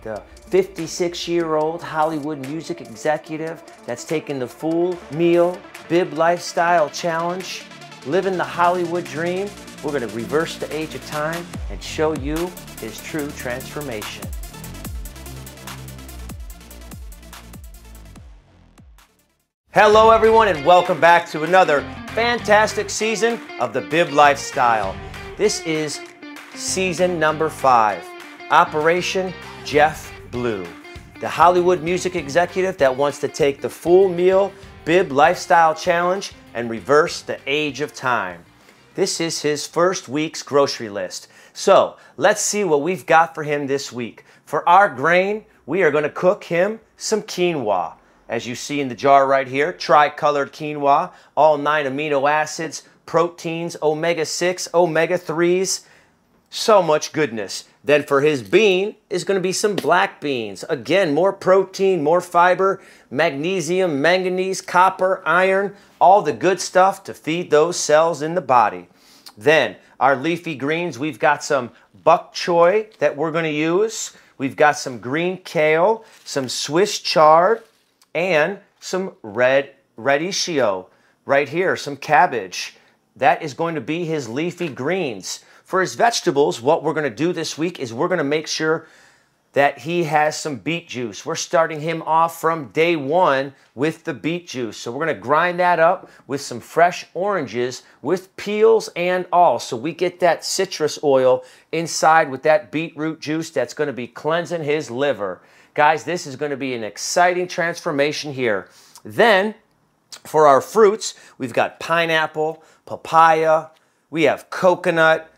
the 56-year-old Hollywood music executive that's taking the full meal BYBB Lifestyle challenge, living the Hollywood dream. We're going to reverse the age of time and show you his true transformation. Hello everyone, and welcome back to another fantastic season of the BYBB Lifestyle. This is season number 5, Operation Jeff Blue, the Hollywood music executive that wants to take the full meal BYBB Lifestyle challenge and reverse the age of time. This is his first week's grocery list. So let's see what we've got for him this week. For our grain, we are going to cook him some quinoa. As you see in the jar right here, tri-colored quinoa, all 9 amino acids, proteins, omega-6, omega-3s, so much goodness. Then for his bean is going to be some black beans. Again, more protein, more fiber, magnesium, manganese, copper, iron, all the good stuff to feed those cells in the body. Then our leafy greens, we've got some bok choy that we're going to use. We've got some green kale, some Swiss chard, and some red radicchio right here, some cabbage. That is going to be his leafy greens. For his vegetables, what we're going to do this week is we're going to make sure that he has some beet juice. We're starting him off from day 1 with the beet juice. So we're going to grind that up with some fresh oranges with peels and all. So we get that citrus oil inside with that beetroot juice that's going to be cleansing his liver. Guys, this is going to be an exciting transformation here. Then, for our fruits, we've got pineapple, papaya, we have coconut,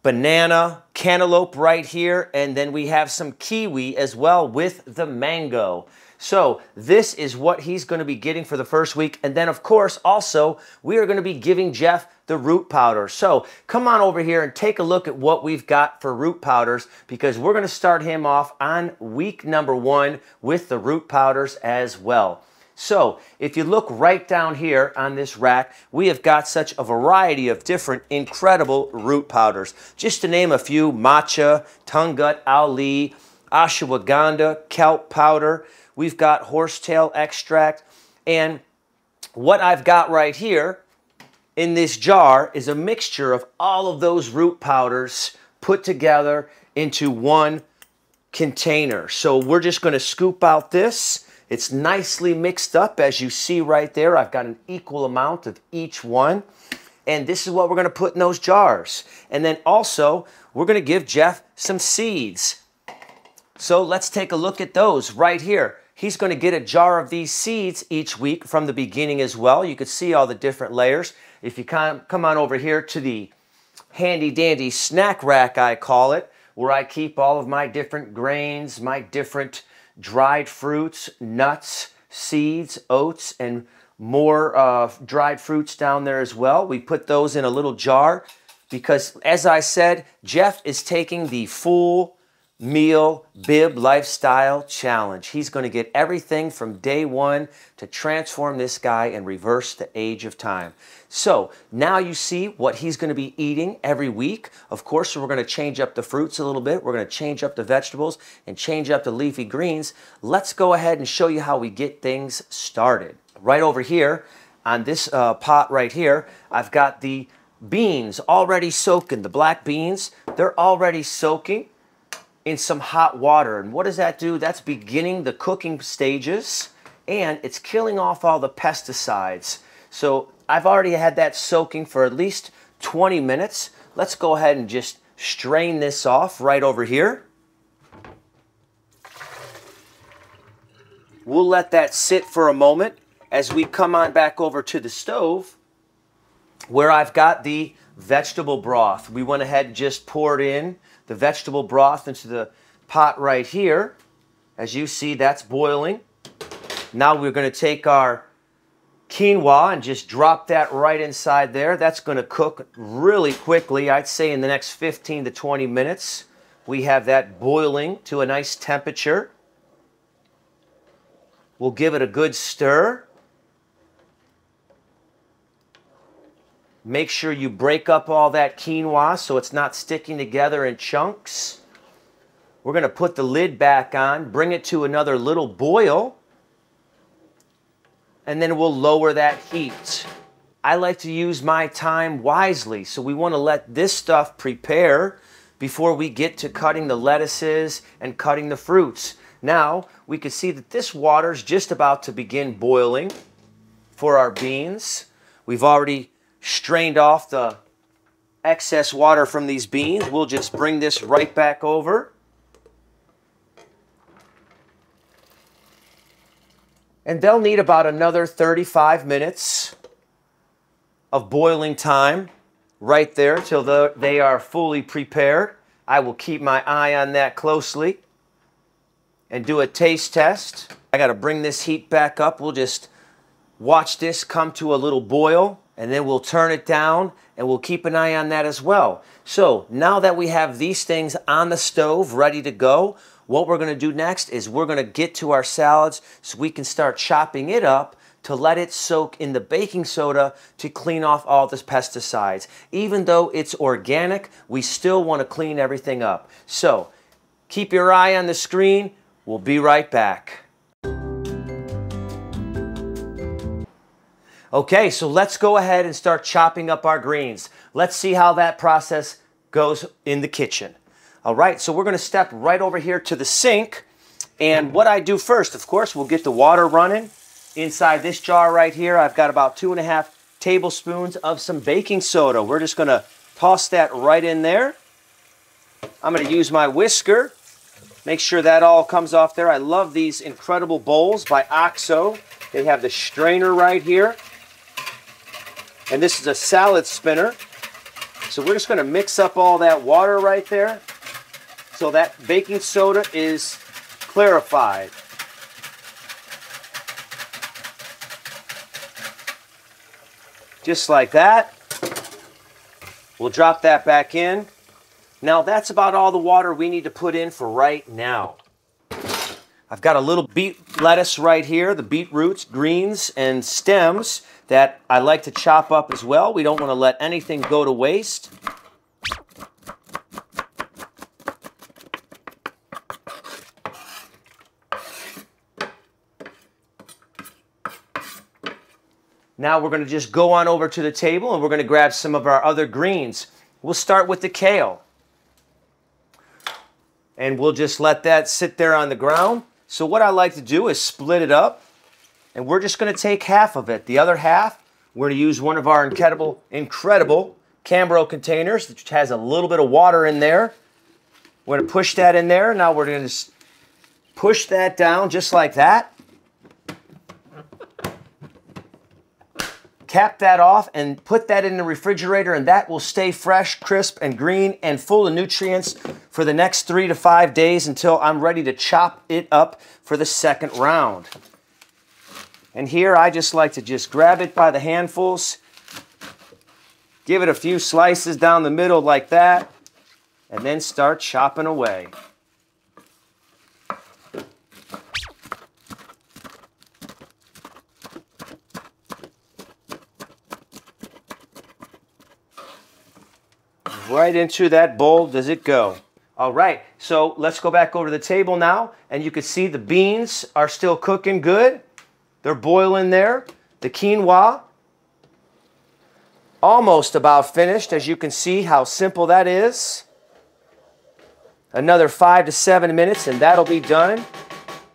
banana, cantaloupe right here, and then we have some kiwi as well with the mango. So this is what he's going to be getting for the first week. And then, of course, also, we are going to be giving Jeff the root powder. So come on over here and take a look at what we've got for root powders, because we're going to start him off on week number 1 with the root powders as well. So if you look right down here on this rack, we have got such a variety of different incredible root powders. Just to name a few: matcha, tungut ali, ashwagandha, kelp powder. We've got horsetail extract. And what I've got right here in this jar is a mixture of all of those root powders put together into one container. So we're just going to scoop out this. It's nicely mixed up, as you see right there. I've got an equal amount of each one. And this is what we're going to put in those jars. And then also, we're going to give Jeff some seeds. So let's take a look at those right here. He's going to get a jar of these seeds each week from the beginning as well. You can see all the different layers. If you come on over here to the handy dandy snack rack, I call it, where I keep all of my different grains, my different dried fruits, nuts, seeds, oats, and more dried fruits down there as well. We put those in a little jar because, as I said, Jeff is taking the full meal BYBB Lifestyle challenge. He's going to get everything from day 1 to transform this guy and reverse the age of time. So now you see what he's going to be eating every week. Of course, we're going to change up the fruits a little bit. We're going to change up the vegetables and change up the leafy greens. Let's go ahead and show you how we get things started. Right over here on this pot right here, I've got the beans already soaking. The black beans, they're already soaking in some hot water. And what does that do? That's beginning the cooking stages, and it's killing off all the pesticides. So I've already had that soaking for at least 20 minutes. Let's go ahead and just strain this off right over here. We'll let that sit for a moment as we come on back over to the stove where I've got the vegetable broth. We went ahead and just poured in the vegetable broth into the pot right here. As you see, that's boiling. Now we're going to take our quinoa and just drop that right inside there. That's going to cook really quickly. I'd say in the next 15 to 20 minutes. We have that boiling to a nice temperature. We'll give it a good stir. Make sure you break up all that quinoa so it's not sticking together in chunks. We're going to put the lid back on, bring it to another little boil, and then we'll lower that heat. I like to use my time wisely, so we want to let this stuff prepare before we get to cutting the lettuces and cutting the fruits. Now, we can see that this water is just about to begin boiling for our beans. We've already strained off the excess water from these beans. We'll just bring this right back over. And they'll need about another 35 minutes of boiling time right there till they are fully prepared. I will keep my eye on that closely and do a taste test. I got to bring this heat back up. We'll just watch this come to a little boil, and then we'll turn it down, and we'll keep an eye on that as well. So now that we have these things on the stove ready to go, what we're going to do next is we're going to get to our salads so we can start chopping it up to let it soak in the baking soda to clean off all the pesticides. Even though it's organic, we still want to clean everything up. So keep your eye on the screen. We'll be right back. Okay, so let's go ahead and start chopping up our greens. Let's see how that process goes in the kitchen. All right, so we're going to step right over here to the sink. And what I do first, of course, we'll get the water running. Inside this jar right here, I've got about 2.5 tablespoons of some baking soda. We're just going to toss that right in there. I'm going to use my whisker. Make sure that all comes off there. I love these incredible bowls by OXO. They have the strainer right here. And this is a salad spinner. So we're just going to mix up all that water right there so that baking soda is clarified. Just like that. We'll drop that back in. Now that's about all the water we need to put in for right now. I've got a little beet lettuce right here, the beetroots, greens, and stems that I like to chop up as well. We don't want to let anything go to waste. Now we're going to just go on over to the table and we're going to grab some of our other greens. We'll start with the kale. And we'll just let that sit there on the ground. So what I like to do is split it up. And we're just going to take half of it. The other half, we're going to use one of our incredible Cambro containers, which has a little bit of water in there. We're going to push that in there. Now we're going to just push that down just like that. Cap that off and put that in the refrigerator, and that will stay fresh, crisp, and green and full of nutrients for the next 3 to 5 days until I'm ready to chop it up for the second round. And here I just like to just grab it by the handfuls, give it a few slices down the middle like that, and then start chopping away. Right into that bowl does it go. All right, so let's go back over to the table now, and you can see the beans are still cooking good. They're boiling there. The quinoa, almost about finished, as you can see how simple that is. Another 5 to 7 minutes, and that'll be done.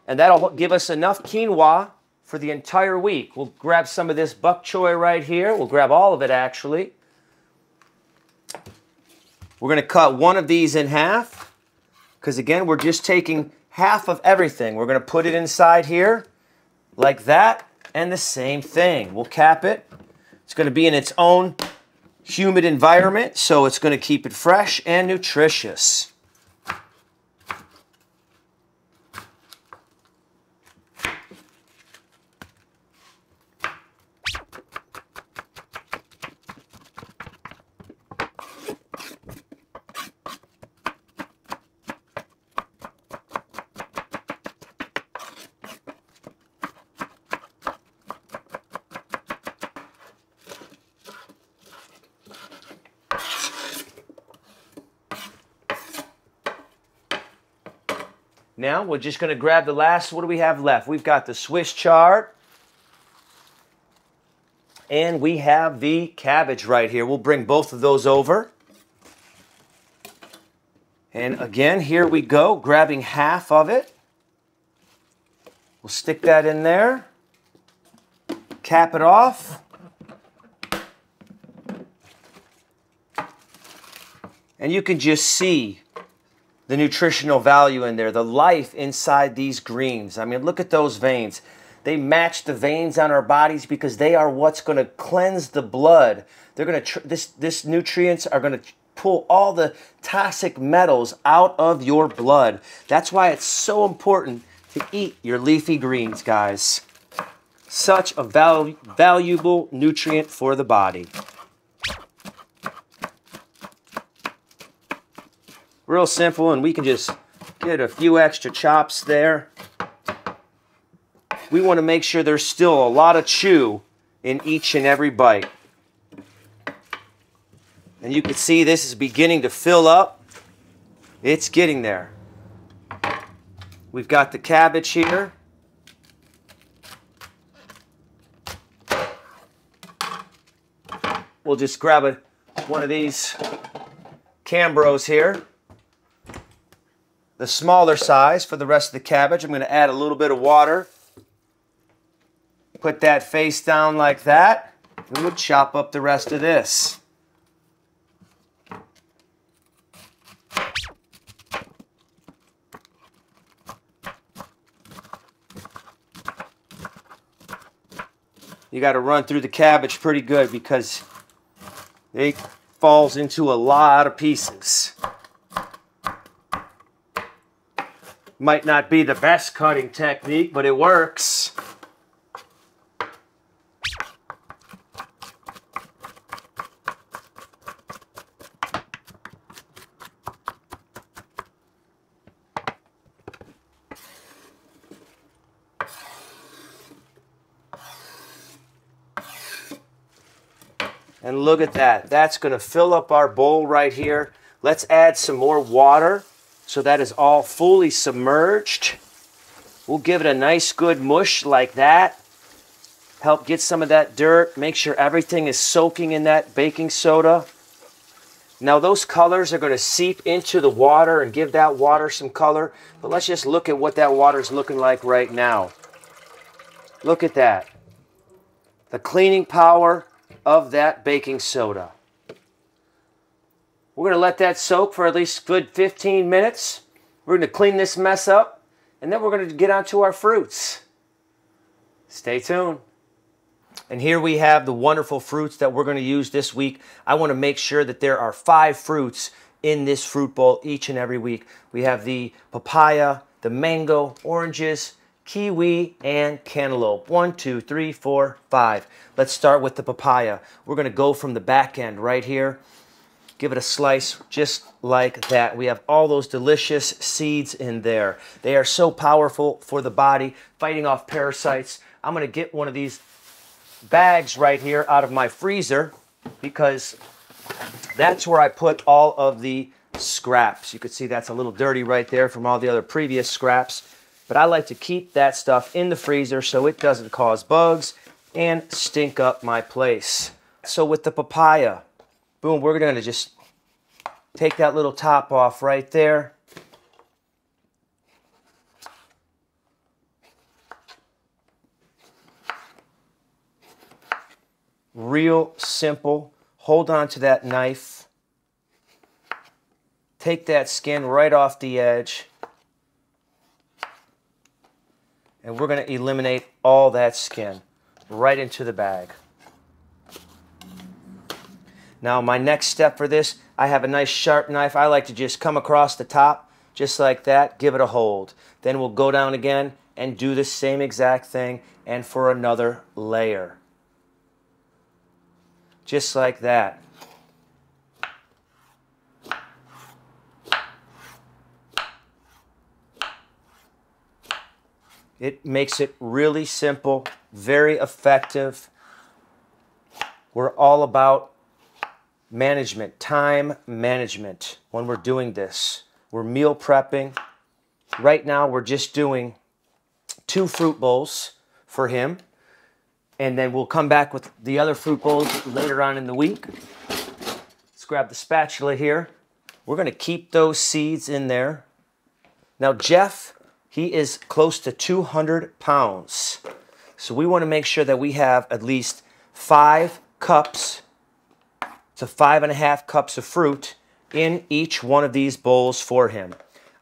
And that'll give us enough quinoa for the entire week. We'll grab some of this bok choy right here. We'll grab all of it, actually. We're going to cut one of these in half because, again, we're just taking half of everything. We're going to put it inside here like that, and the same thing. We'll cap it. It's going to be in its own humid environment, so it's going to keep it fresh and nutritious. Now we're just going to grab the last, what do we have left? We've got the Swiss chard. And we have the cabbage right here. We'll bring both of those over. And again, here we go, grabbing half of it. We'll stick that in there. Cap it off. And you can just see the nutritional value in there, the life inside these greens. I mean, look at those veins. They match the veins on our bodies because they are what's going to cleanse the blood. They're going to this nutrients are going to pull all the toxic metals out of your blood. That's why it's so important to eat your leafy greens, guys. Such a valuable nutrient for the body. Real simple, and we can just get a few extra chops there. We want to make sure there's still a lot of chew in each and every bite. And you can see this is beginning to fill up. It's getting there. We've got the cabbage here. We'll just grab one of these Cambros here. The smaller size for the rest of the cabbage. I'm going to add a little bit of water. Put that face down like that. And we'll chop up the rest of this. You got to run through the cabbage pretty good because it falls into a lot of pieces. Might not be the best cutting technique, but it works. And look at that. That's going to fill up our bowl right here. Let's add some more water so that is all fully submerged. We'll give it a nice good mush like that. Help get some of that dirt. Make sure everything is soaking in that baking soda. Now those colors are going to seep into the water and give that water some color. But let's just look at what that water is looking like right now. Look at that. The cleaning power of that baking soda. We're going to let that soak for at least good 15 minutes. We're going to clean this mess up, and then we're going to get onto our fruits. Stay tuned. And here we have the wonderful fruits that we're going to use this week. I want to make sure that there are 5 fruits in this fruit bowl each and every week. We have the papaya, the mango, oranges, kiwi, and cantaloupe. 1, 2, 3, 4, 5. Let's start with the papaya. We're going to go from the back end right here. Give it a slice just like that. We have all those delicious seeds in there. They are so powerful for the body, fighting off parasites. I'm going to get one of these bags right here out of my freezer because that's where I put all of the scraps. You can see that's a little dirty right there from all the other previous scraps. But I like to keep that stuff in the freezer so it doesn't cause bugs and stink up my place. So with the papaya, boom, we're going to just take that little top off right there. Real simple. Hold on to that knife. Take that skin right off the edge. And we're going to eliminate all that skin right into the bag. Now my next step for this, I have a nice sharp knife. I like to just come across the top just like that, give it a hold. Then we'll go down again and do the same exact thing and for another layer. Just like that. It makes it really simple, very effective. We're all about management, time management when we're doing this. We're meal prepping. Right now, we're just doing 2 fruit bowls for him. And then we'll come back with the other fruit bowls later on in the week. Let's grab the spatula here. We're going to keep those seeds in there. Now, Jeff, he is close to 200 pounds. So we want to make sure that we have at least 5 cups to 5.5 cups of fruit in each one of these bowls for him.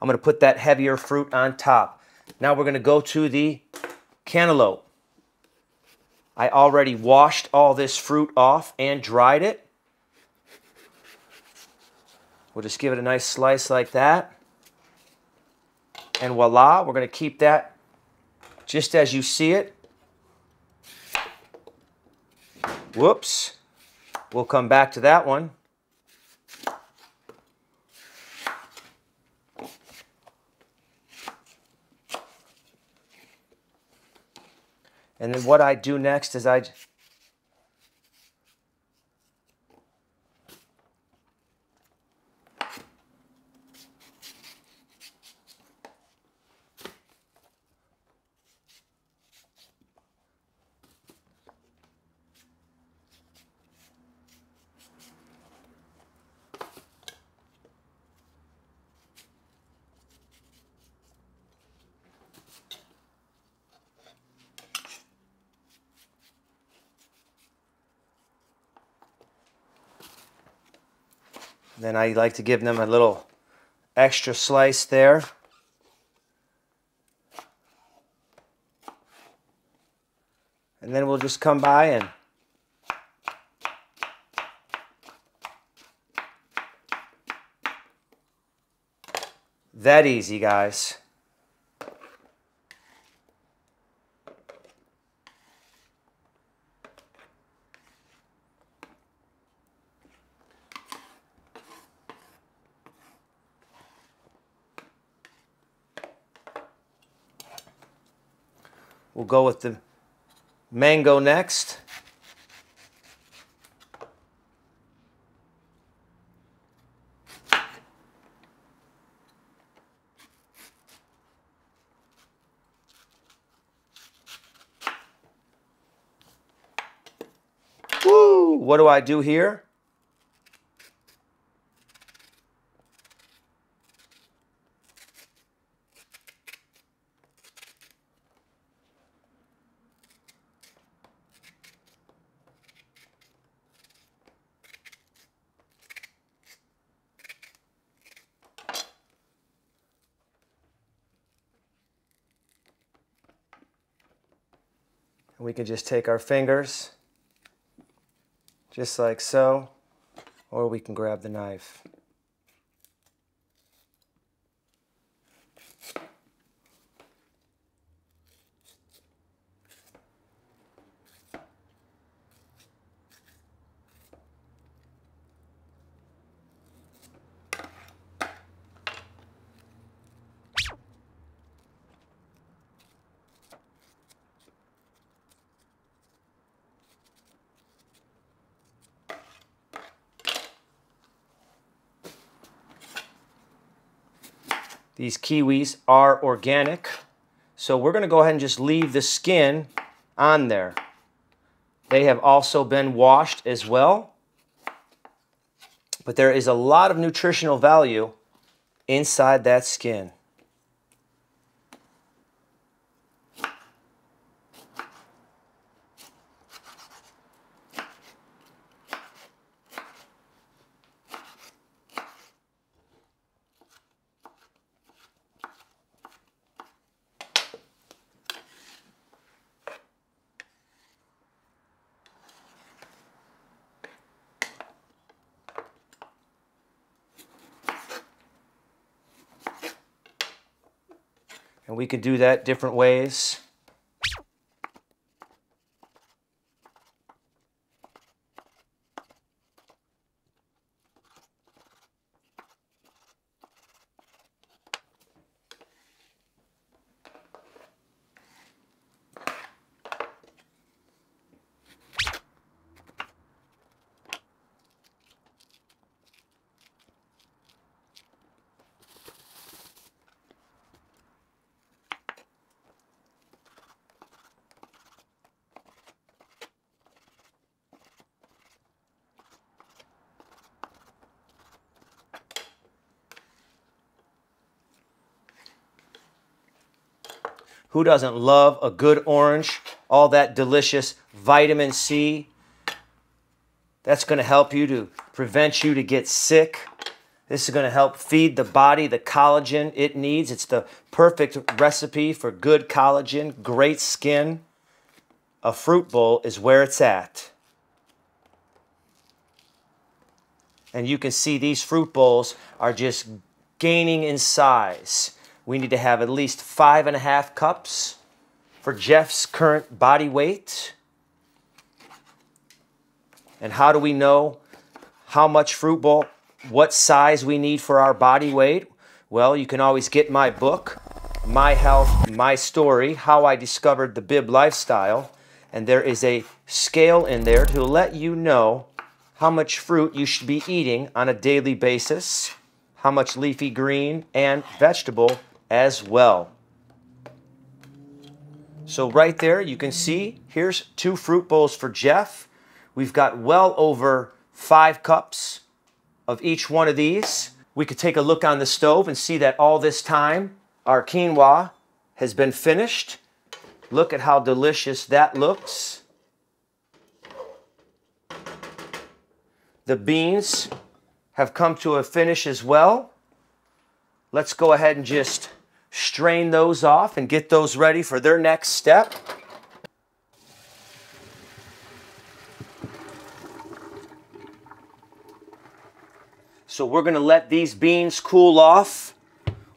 I'm going to put that heavier fruit on top. Now we're going to go to the cantaloupe. I already washed all this fruit off and dried it. We'll just give it a nice slice like that. And voila, we're going to keep that just as you see it. Whoops. We'll come back to that one. And then what I do next is then I like to give them a little extra slice there. And then we'll just come by and that easy, guys. We'll go with the mango next. Woo! What do I do here? And we can just take our fingers, just like so, or we can grab the knife. These kiwis are organic, so we're going to go ahead and just leave the skin on there. They have also been washed as well, but there is a lot of nutritional value inside that skin. And we could do that different ways. Who doesn't love a good orange? All that delicious vitamin C. That's going to help you to prevent you to get sick. This is going to help feed the body the collagen it needs. It's the perfect recipe for good collagen, great skin. A fruit bowl is where it's at. And you can see these fruit bowls are just gaining in size. We need to have at least 5.5 cups for Jeff's current body weight. And how do we know how much fruit bowl, what size we need for our body weight? Well, you can always get my book, My Health, My Story, How I Discovered the BYBB Lifestyle. And there is a scale in there to let you know how much fruit you should be eating on a daily basis, how much leafy green and vegetable as well. So right there you can see, here's 2 fruit bowls for Jeff. We've got well over 5 cups of each one of these. We could take a look on the stove and see that all this time our quinoa has been finished. Look at how delicious that looks. The beans have come to a finish as well. Let's go ahead and just strain those off and get those ready for their next step. So we're going to let these beans cool off.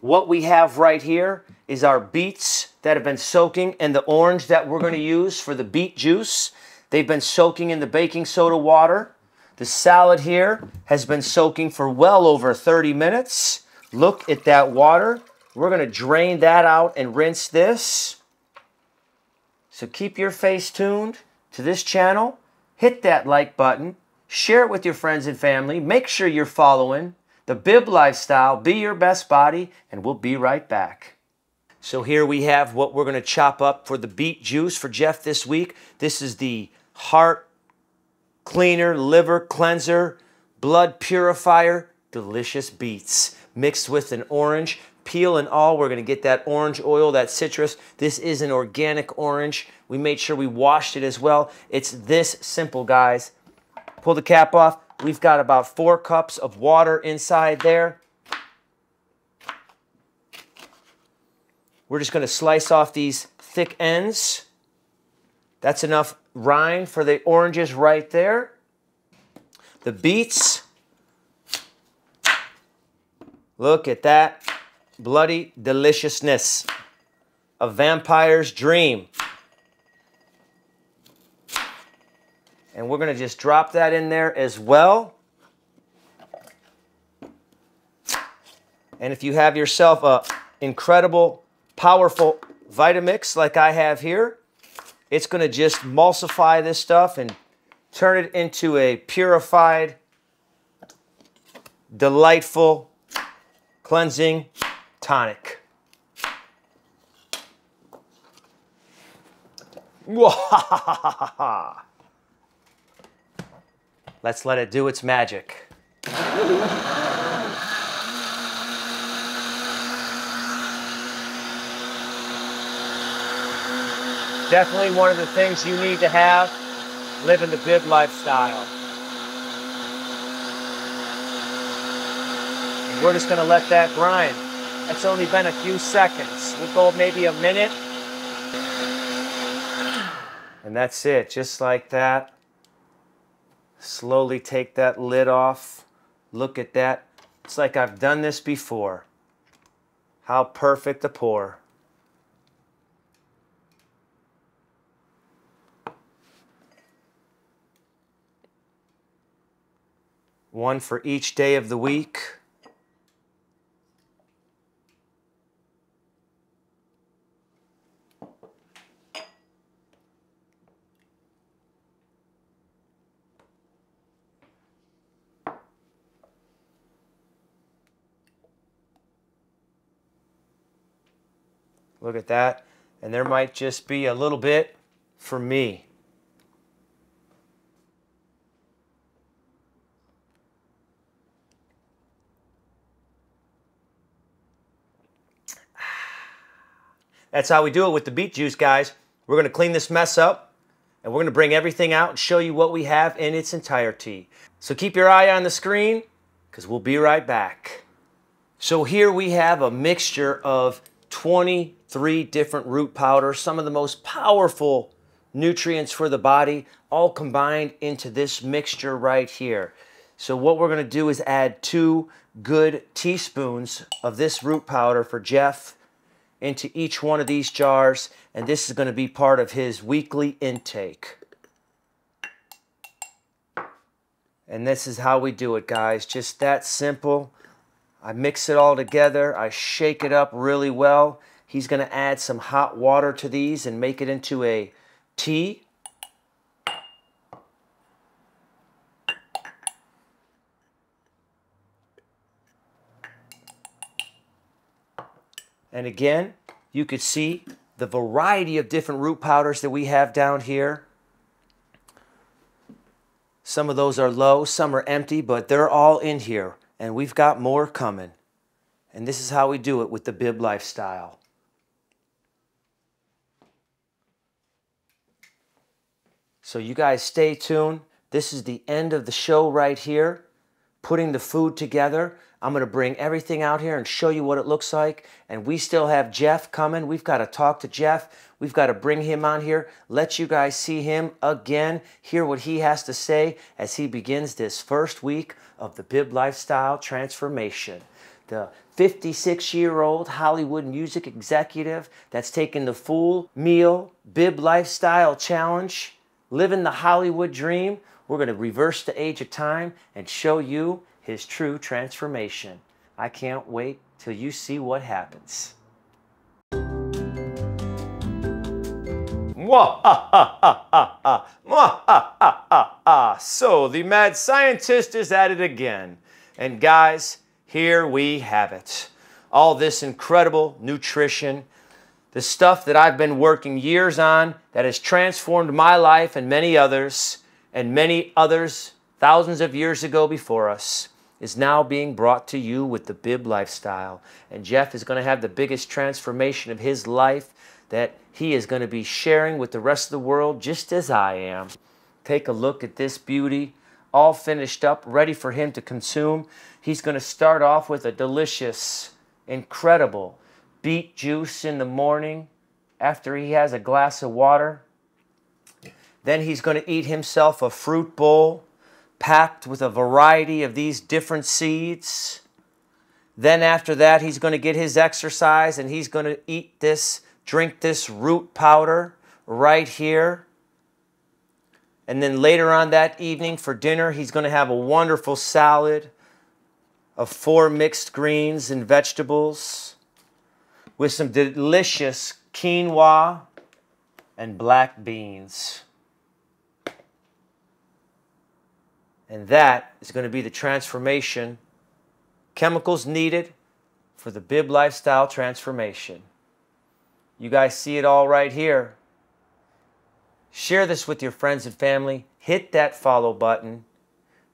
What we have right here is our beets that have been soaking and the orange that we're going to use for the beet juice. They've been soaking in the baking soda water. The salad here has been soaking for well over 30 minutes. Look at that water. We're going to drain that out and rinse this. So keep your face tuned to this channel. Hit that like button. Share it with your friends and family. Make sure you're following the BYBB Lifestyle. Be your best body, and we'll be right back. So here we have what we're going to chop up for the beet juice for Jeff this week. This is the heart cleaner, liver cleanser, blood purifier, delicious beets mixed with an orange. Peel and all, we're going to get that orange oil, that citrus. This is an organic orange. We made sure we washed it as well. It's this simple, guys. Pull the cap off. We've got about 4 cups of water inside there. We're just going to slice off these thick ends. That's enough rind for the oranges right there. The beets. Look at that bloody deliciousness. A vampire's dream. And we're going to just drop that in there as well. And if you have yourself a incredible, powerful Vitamix like I have here, it's going to just emulsify this stuff and turn it into a purified, delightful, cleansing tonic. Let's let it do its magic. Definitely one of the things you need to have living the BYBB lifestyle. And we're just going to let that grind. It's only been a few seconds. We'll go maybe a minute. And that's it, just like that. Slowly take that lid off. Look at that. It's like I've done this before. How perfect a pour. One for each day of the week. Look at that. And there might just be a little bit for me. That's how we do it with the beet juice, guys. We're going to clean this mess up, and we're going to bring everything out and show you what we have in its entirety. So keep your eye on the screen, because we'll be right back. So here we have a mixture of 23 different root powders, some of the most powerful nutrients for the body, all combined into this mixture right here. So what we're going to do is add 2 good teaspoons of this root powder for Jeff into each one of these jars, and this is going to be part of his weekly intake. And this is how we do it, guys. Just that simple. I mix it all together. I shake it up really well. He's going to add some hot water to these and make it into a tea. And again, you could see the variety of different root powders that we have down here. Some of those are low, some are empty, but they're all in here. And we've got more coming. And this is how we do it with the BYBB Lifestyle. So you guys stay tuned. This is the end of the show right here. Putting the food together. I'm going to bring everything out here and show you what it looks like. And we still have Jeff coming. We've got to talk to Jeff. We've got to bring him on here. Let you guys see him again. Hear what he has to say as he begins this first week of the BYBB Lifestyle transformation. The 56-year-old Hollywood music executive that's taken the full meal BYBB Lifestyle challenge, living the Hollywood dream. We're going to reverse the age of time and show you his true transformation. I can't wait till you see what happens. So the mad scientist is at it again. And guys, here we have it. All this incredible nutrition, the stuff that I've been working years on that has transformed my life and many others thousands of years ago before us, is now being brought to you with the BYBB Lifestyle. And Jeff is going to have the biggest transformation of his life that he is going to be sharing with the rest of the world, just as I am. Take a look at this beauty, all finished up, ready for him to consume. He's going to start off with a delicious, incredible beet juice in the morning after he has a glass of water. Then he's going to eat himself a fruit bowl packed with a variety of these different seeds. Then after that, he's going to get his exercise and he's going to eat this, drink this root powder right here. And then later on that evening for dinner, he's going to have a wonderful salad of 4 mixed greens and vegetables with some delicious quinoa and black beans. And that is going to be the transformation, chemicals needed for the BYBB Lifestyle transformation. You guys see it all right here. Share this with your friends and family. Hit that follow button.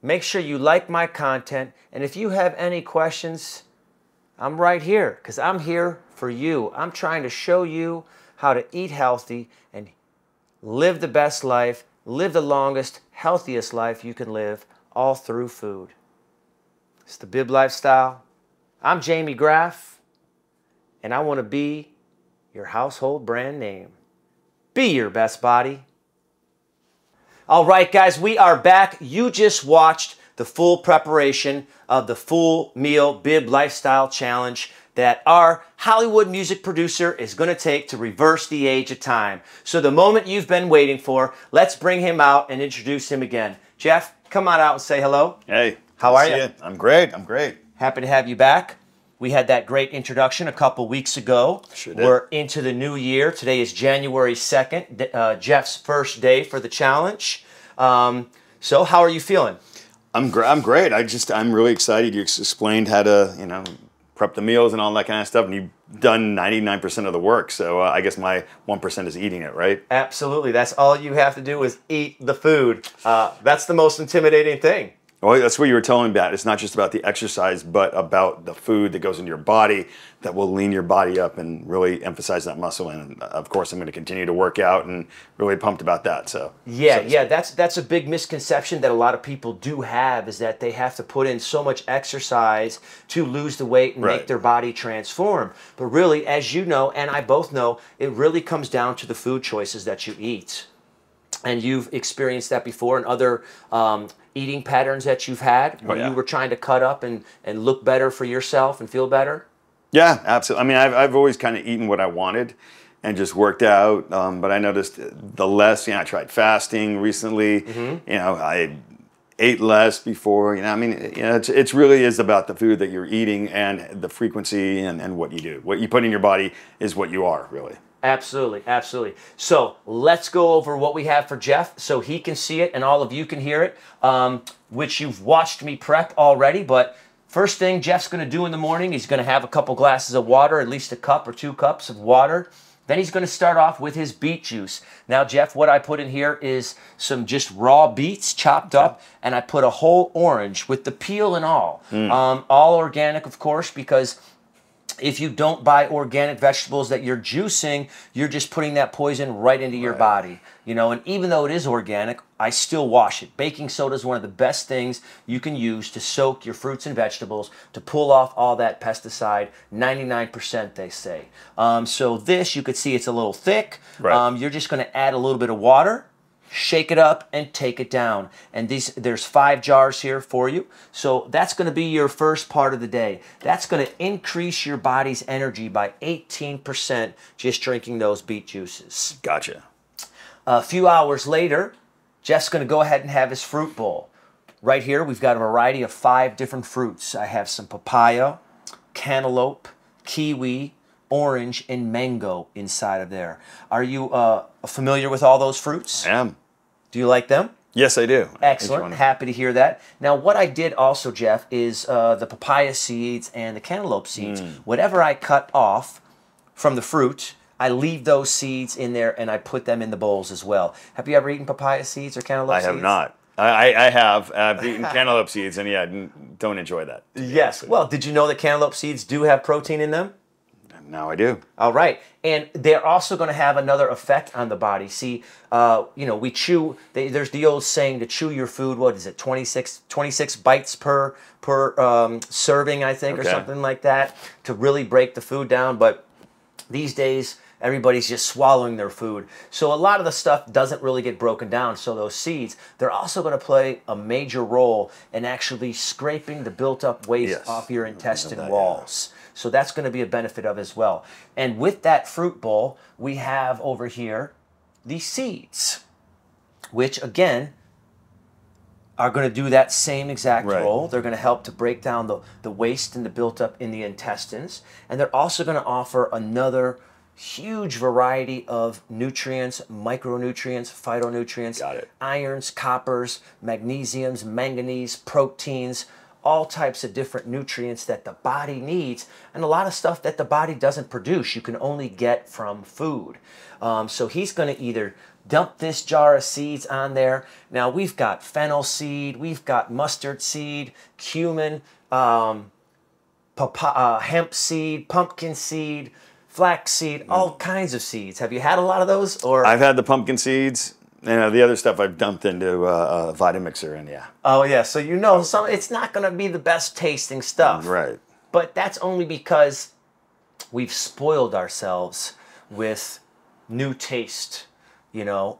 Make sure you like my content. And if you have any questions, I'm right here because I'm here for you. I'm trying to show you how to eat healthy and live the best life, live the longest, healthiest life you can live, all through food. It's the BYBB Lifestyle. I'm Jamie Graff, and I want to be your household brand name. Be your best body. All right, guys, we are back. You just watched the full preparation of the full meal BYBB Lifestyle challenge that our Hollywood music producer is going to take to reverse the age of time. So the moment you've been waiting for, let's bring him out and introduce him again. Jeff, come on out and say hello. Hey. How are you? I'm great. I'm great. Happy to have you back. We had that great introduction a couple weeks ago. Sure did. We're into the new year. Today is January 2nd, Jeff's first day for the challenge. So how are you feeling? I'm great. I'm really excited. You explained how to, prep the meals and all that kind of stuff, and you've done 99% of the work. So I guess my 1% is eating it, right? Absolutely. That's all you have to do is eat the food. That's the most intimidating thing. Well, that's what you were telling me about. It's not just about the exercise, but about the food that goes into your body that will lean your body up and really emphasize that muscle. And of course, I'm going to continue to work out and really pumped about that. So yeah, that's a big misconception that a lot of people do have, is that they have to put in so much exercise to lose the weight and make their body transform. But really, as you know, and I both know, it really comes down to the food choices that you eat. And you've experienced that before in other eating patterns that you've had, where you were trying to cut up and look better for yourself and feel better? Yeah, absolutely. I mean, I've always kind of eaten what I wanted and just worked out. But I noticed the less, I tried fasting recently. I ate less before. I mean, it's really is about the food that you're eating and the frequency and what you do. What you put in your body is what you are, really. Absolutely, absolutely. So let's go over what we have for Jeff so he can see it and all of you can hear it, which you've watched me prep already. But first thing Jeff's going to do in the morning, he's going to have a couple glasses of water, at least a cup or 2 cups of water. Then he's going to start off with his beet juice. Now, Jeff, what I put in here is some just raw beets chopped up, and I put a whole orange with the peel and all. All organic, of course, because if you don't buy organic vegetables that you're juicing, you're just putting that poison right into your body. And even though it is organic, I still wash it. Baking soda is one of the best things you can use to soak your fruits and vegetables to pull off all that pesticide, 99% they say. So this, you could see it's a little thick. You're just going to add a little bit of water, shake it up, and take it down. And there's 5 jars here for you. So that's going to be your first part of the day. That's going to increase your body's energy by 18% just drinking those beet juices. Gotcha. A few hours later, Jeff's going to go ahead and have his fruit bowl. Right here, we've got a variety of 5 different fruits. I have some papaya, cantaloupe, kiwi, orange, and mango inside of there. Are you familiar with all those fruits? I am. Do you like them? Yes, I do. Excellent. Happy to hear that. Now, what I did also, Jeff, is the papaya seeds and the cantaloupe seeds. Whatever I cut off from the fruit, I leave those seeds in there and I put them in the bowls as well. Have you ever eaten papaya seeds or cantaloupe seeds? I have not. I have. I've eaten cantaloupe seeds, and don't enjoy that. Yes. Well, did you know that cantaloupe seeds do have protein in them? Now I do. All right. And they're also going to have another effect on the body. See, we chew, there's the old saying to chew your food, what is it, 26 bites per serving, I think, or something like that, to really break the food down. But these days, everybody's just swallowing their food. So a lot of the stuff doesn't really get broken down. So those seeds, they're also going to play a major role in actually scraping the built-up waste off your intestine walls. So that's going to be a benefit of as well. And with that fruit bowl, we have over here the seeds, which again are going to do that same exact role. They're going to help to break down the waste and the built-up in the intestines. And they're also going to offer another huge variety of nutrients, micronutrients, phytonutrients, irons, coppers, magnesiums, manganese, proteins, all types of different nutrients that the body needs, and a lot of stuff that the body doesn't produce. You can only get from food. So he's going to either dump this jar of seeds on there. Now we've got fennel seed, we've got mustard seed, cumin, hemp seed, pumpkin seed, flax seed, all kinds of seeds. Have you had a lot of those? Or I've had the pumpkin seeds. The other stuff I've dumped into a Vitamixer, and Oh yeah, so it's not going to be the best tasting stuff. Right. But that's only because we've spoiled ourselves with new taste.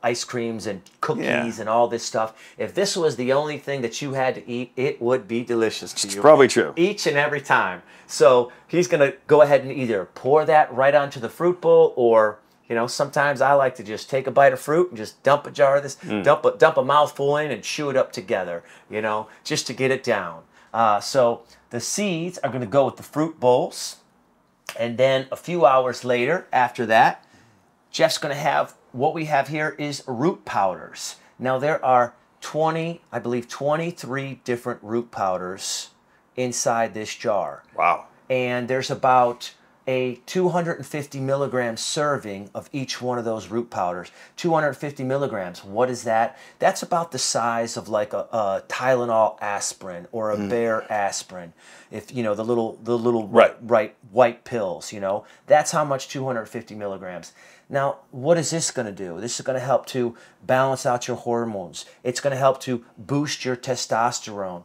Ice creams and cookies and all this stuff. If this was the only thing that you had to eat, it would be delicious to you. It's probably true. Each and every time. So he's going to go ahead and either pour that right onto the fruit bowl, or sometimes I like to just take a bite of fruit and just dump a jar of this, dump a mouthful in and chew it up together, just to get it down. So the seeds are going to go with the fruit bowls. And then a few hours later, after that, Jeff's going to have, what we have here is root powders. Now there are 23 different root powders inside this jar. Wow. And there's about a 250 milligram serving of each one of those root powders. 250 milligrams, what is that? That's about the size of like a Tylenol aspirin or a Bayer aspirin. If you know the little right white pills, you know, that's how much 250 milligrams. Now, what is this going to do? This is going to help to balance out your hormones. It's going to help to boost your testosterone.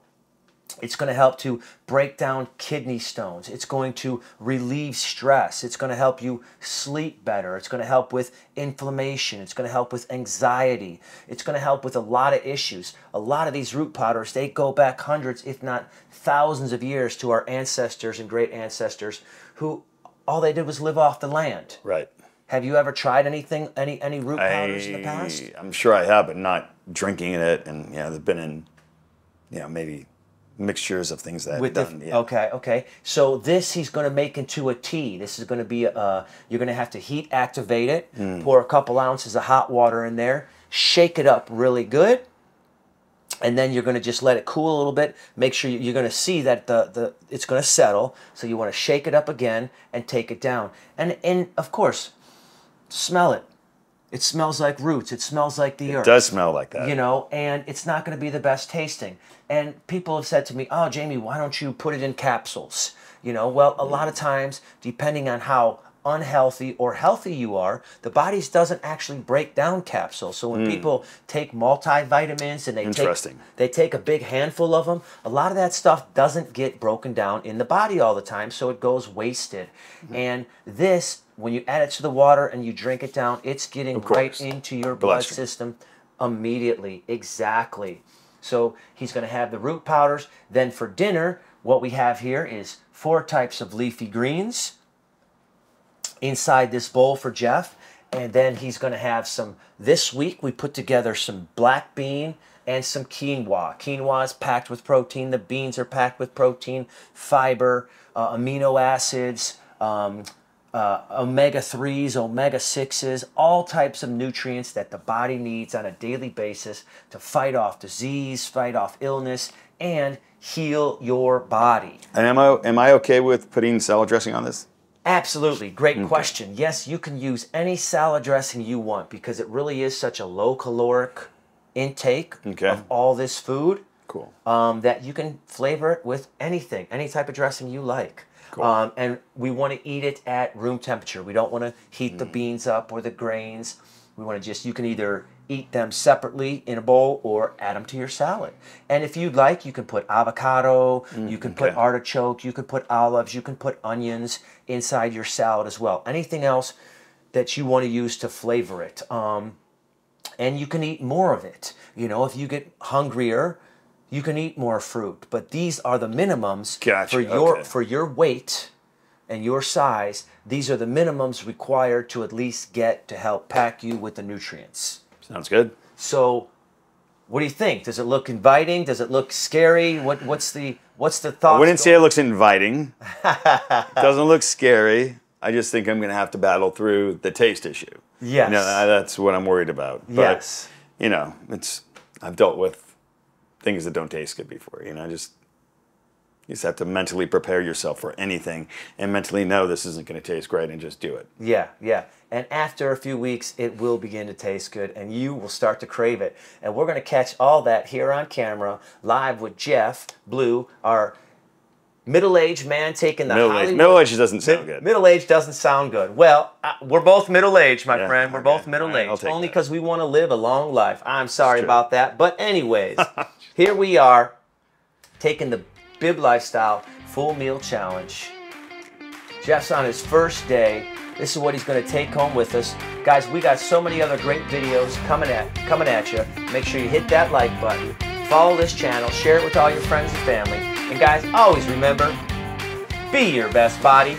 It's going to help to break down kidney stones. It's going to relieve stress. It's going to help you sleep better. It's going to help with inflammation. It's going to help with anxiety. It's going to help with a lot of issues. A lot of these root powders, they go back hundreds, if not thousands of years to our ancestors and great ancestors who all they did was live off the land. Right. Have you ever tried anything, any root powders in the past? I'm sure I have, but not drinking it. And, you know, they've been in, you know, maybe mixtures of things that I've done. Yeah. Okay. So this he's going to make into a tea. This is going to be, you're going to have to heat activate it, pour a couple ounces of hot water in there, shake it up really good, and then you're going to just let it cool a little bit. Make sure you're going to see that it's going to settle, so you want to shake it up again and take it down. And of course, smell it. It smells like roots. It smells like the earth. It does smell like that. You know, and it's not going to be the best tasting. And people have said to me, oh, Jamie, why don't you put it in capsules? You know, well, a lot of times, depending on how unhealthy or healthy you are, the body doesn't actually break down capsules. So when people take multivitamins and they take a big handful of them, a lot of that stuff doesn't get broken down in the body all the time, so it goes wasted. And this, when you add it to the water and you drink it down, it's getting right into your blood system immediately. Exactly. So he's going to have the root powders. Then for dinner, what we have here is 4 types of leafy greens inside this bowl for Jeff. And then he's going to have some, this week we put together some black bean and some quinoa. Quinoa is packed with protein. The beans are packed with protein, fiber, amino acids, omega-3s, omega-6s, all types of nutrients that the body needs on a daily basis to fight off disease, fight off illness, and heal your body. And am I okay with putting salad dressing on this? Absolutely. Great question. Yes, you can use any salad dressing you want because it really is such a low caloric intake of all this food that you can flavor it with anything, any type of dressing you like. Cool. And we want to eat it at room temperature. We don't want to heat the beans up or the grains. We want to just, you can either eat them separately in a bowl or add them to your salad. And if you'd like, you can put avocado, you can put artichoke, you can put olives, you can put onions inside your salad as well. Anything else that you want to use to flavor it. And you can eat more of it. You know, if you get hungrier, you can eat more fruit, but these are the minimums for your weight and your size. These are the minimums required to at least get to help pack you with the nutrients. Sounds good. So, what do you think? Does it look inviting? Does it look scary? What's the thought? I wouldn't say it looks inviting. It doesn't look scary. I just think I'm going to have to battle through the taste issue. Yes. You know, that's what I'm worried about. But, yes. You know, I've dealt with things that don't taste good before. You know, you just have to mentally prepare yourself for anything and mentally know this isn't going to taste great and just do it. Yeah. And after a few weeks, it will begin to taste good and you will start to crave it. And we're going to catch all that here on camera, live with Jeff Blue, our middle-aged man taking the Hollywood... Middle-aged doesn't sound good. Middle-aged doesn't sound good. Well, we're both middle-aged, my friend. We're both middle-aged. Only because we want to live a long life. I'm sorry about that. But anyways, here we are taking the BYBB Lifestyle Full Meal Challenge. Jeff's on his first day. This is what he's going to take home with us. Guys, we got so many other great videos coming at you. Make sure you hit that like button. Follow this channel. Share it with all your friends and family. And guys, always remember, be your best body.